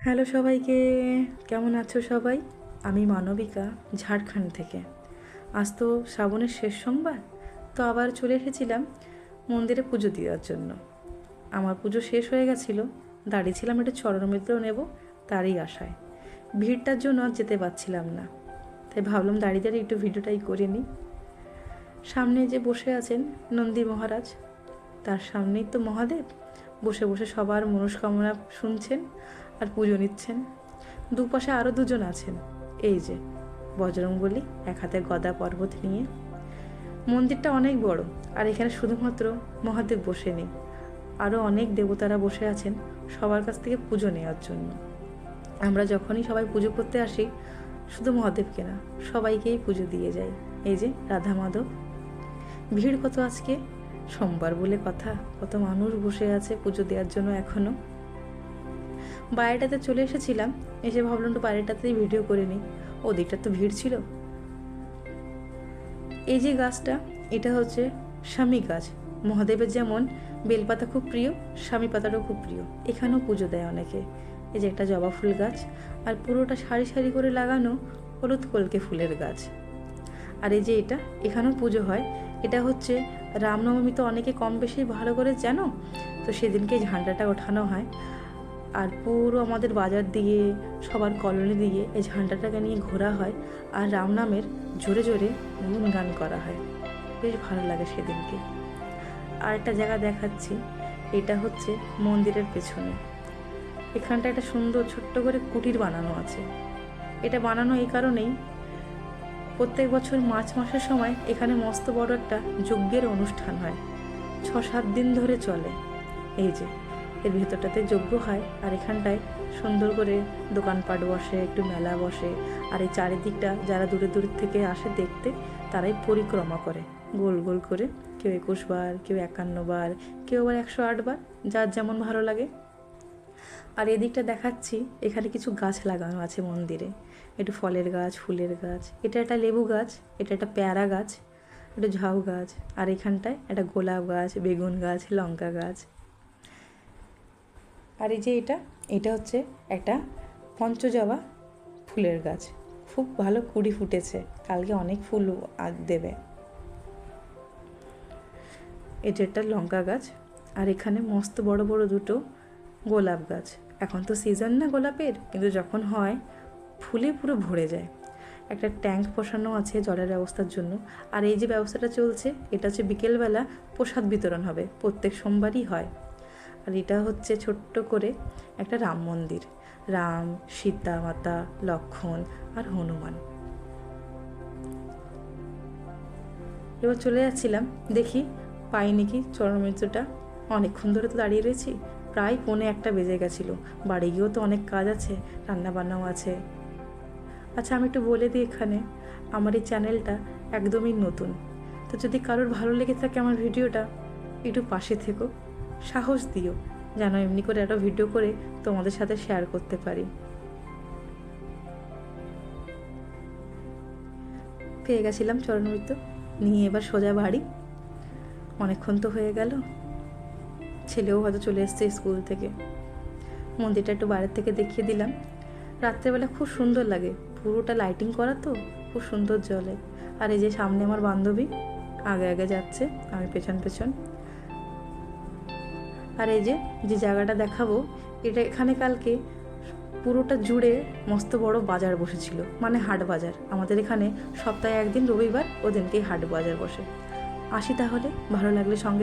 Hello সবাইকে, কেমন আছো সবাই? আমি মানবিকা, ঝাড়খণ্ড থেকে। আজ তো শ্রাবণের শেষ সোমবার, তো আবার চলে এসেছিলাম মন্দিরে পুজো দেওয়ার জন্য। আমার পুজো শেষ হয়ে গেছিলো, দাঁড়িয়েছিলাম একটু চরণমিত্র নেব, তারই আশায়। ভিড়টার জন্য আর যেতে পারছিলাম না, তাই ভাবলাম দাঁড়িয়ে দাঁড়িয়ে একটু ভিডিওটাই করে নিই। সামনে যে বসে আছেন নন্দী মহারাজ, তার সামনেই তো মহাদেব বসে বসে সবার মনস্কামনা শুনছেন আর পুজো নিচ্ছেন। দুপাশে আরও দুজন আছেন, এই যে বজরংবলী এক হাতে গদা পর্বত নিয়ে। মন্দিরটা অনেক বড়, আর এখানে শুধুমাত্র মহাদেব বসে নেই, আরও অনেক দেবতারা বসে আছেন সবার কাছ থেকে পুজো নেওয়ার জন্য। আমরা যখনই সবাই পুজো করতে আসি, শুধু মহাদেবকে না, সবাইকেই পুজো দিয়ে যাই। এই যে রাধা মাধব। ভিড় কত আজকে, সোমবার বলে কথা, কত মানুষ বসে আছে পুজো দেওয়ার জন্য। এখনও বাইরেটাতে চলে এসেছিলাম, এসে ভাবলাম একটু বাইরেটাতেই ভিডিও করে নিই, ওদিকটা তো ভিড় ছিল। এই যে গাছটা, এটা হচ্ছে স্বামী গাছ। মহাদেবের যেমন বেলপাতা খুব প্রিয়, স্বামী পাতাটাও খুব প্রিয়। এখানেও পুজো দেয় অনেকে। এই যে একটা জবা ফুল গাছ, আর পুরোটা সারি সারি করে লাগানো হলুদ কলকে ফুলের গাছ। আর এই যে এটা, এখানেও পুজো হয়। এটা হচ্ছে রামনবমী, তো অনেকে কম বেশি ভালো করে জানো, তো সেদিনকে ঝান্ডাটা ওঠানো হয়। আর পুরো আমাদের বাজার দিয়ে, সবার কলোনি দিয়ে এই ঝান্ডাটাকে নিয়ে ঘোরা হয়, আর রাম নামের জোরে জোরে গুণগান করা হয়। বেশ ভালো লাগে সেদিনকে। আর একটা জায়গা দেখাচ্ছি, এটা হচ্ছে মন্দিরের পেছনে। এখানটা একটা সুন্দর ছোট্ট করে কুটির বানানো আছে। এটা বানানো এই কারণেই, প্রত্যেক বছর মার্চ মাসের সময় এখানে মস্ত বড় একটা যজ্ঞের অনুষ্ঠান হয়, 6-7 দিন ধরে চলে। এই যে এর ভেতরটাতে যজ্ঞ হয়, আর এখানটায় সুন্দর করে দোকানপাট বসে, একটু মেলা বসে। আর এই চারিদিকটা যারা দূরে দূর থেকে আসে দেখতে, তারাই পরিক্রমা করে গোল গোল করে, কেউ 21 বার, কেউ 51 বার, কেউ আবার 108 বার, যার যেমন ভালো লাগে। আর এদিকটা দেখাচ্ছি, এখানে কিছু গাছ লাগানো আছে মন্দিরে, একটু ফলের গাছ, ফুলের গাছ। এটা একটা লেবু গাছ, এটা একটা পেয়ারা গাছ, একটা ঝাউ গাছ, আর এখানটায় একটা গোলাপ গাছ, বেগুন গাছ, লঙ্কা গাছ। আর এই যে এটা হচ্ছে একটা পঞ্চজবা ফুলের গাছ, খুব ভালো কুড়ি ফুটেছে, কালকে অনেক ফুল দেবে। এটা একটা লঙ্কা গাছ, আর এখানে মস্ত বড় বড় দুটো গোলাপ গাছ। এখন তো সিজন না গোলাপের, কিন্তু যখন হয় ফুলে পুরো ভরে যায়। একটা ট্যাঙ্ক বসানো আছে জলের ব্যবস্থার জন্য। আর এই যে ব্যবস্থাটা চলছে, এটা হচ্ছে বিকেলবেলা প্রসাদ বিতরণ হবে, প্রত্যেক সোমবারই হয়। আর এটা হচ্ছে ছোট্ট করে একটা রাম মন্দির, রাম, সীতা মাতা, লক্ষ্মণ আর হনুমান। এবার চলে যাচ্ছিলাম, দেখি পাই নাকি চরণমিত্রটা। অনেকক্ষণ ধরে তো দাঁড়িয়ে রয়েছি, প্রায় 1:45 বেজে গেছিলো। বাড়ি গিয়েও তো অনেক কাজ আছে, রান্নাবান্নাও আছে। আচ্ছা, আমি একটু বলে দিই, এখানে আমার এই চ্যানেলটা একদমই নতুন, তো যদি কারোর ভালো লেগে থাকে আমার ভিডিওটা, একটু পাশে থেকো, সাহস দিও, যেন এমনি করে একটা ভিডিও করে তোমাদের সাথে শেয়ার করতে পারি। পেয়ে গেছিলাম চরণমিত্র নিয়ে, এবার সোজা বাড়ি। অনেকক্ষণ তো হয়ে গেল, ছেলেও হয়তো চলে এসছে স্কুল থেকে। মন্দিরটা একটু বাইরের থেকে দেখিয়ে দিলাম। রাত্রেবেলা খুব সুন্দর লাগে, পুরোটা লাইটিং করা তো, খুব সুন্দর জ্বলে। আর এই যে সামনে আমার বান্ধবী আগে আগে যাচ্ছে, আমি পেছন পেছন। আর এই যে যে জায়গাটা দেখাবো, এটা এখানে কালকে পুরোটা জুড়ে মস্ত বড় বাজার বসেছিল, মানে হাট বাজার। আমাদের এখানে সপ্তাহে একদিন রবিবার, ওদিনকেই হাট বাজার বসে। আসি তাহলে, ভালো লাগলে সঙ্গে